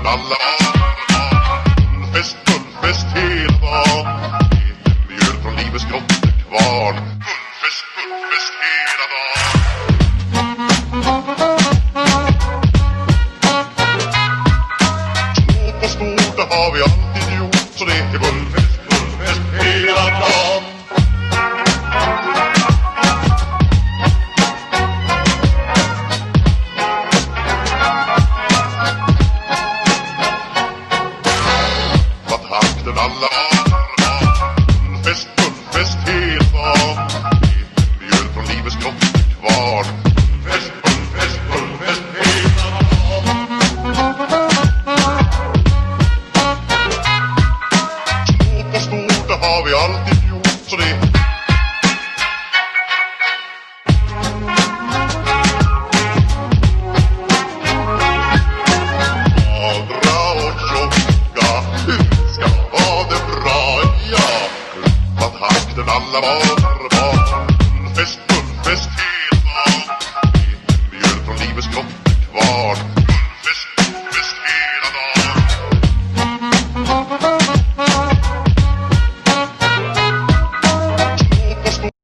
takten alla fullfest hela dagen. Mjöl från livets grottekvarn. Fullfest hela dagen. Små på stort, det har vi alltid gjort. Så det är fullfest hela dagen. Takten alla fullfest hela dagen. Mjöl från livets grottekvarn. Fullfest hela dagen. Små på stort, det har vi alltid gjort. Så det magra och tjocka ska ha det bra, ja. Klappa takten alla var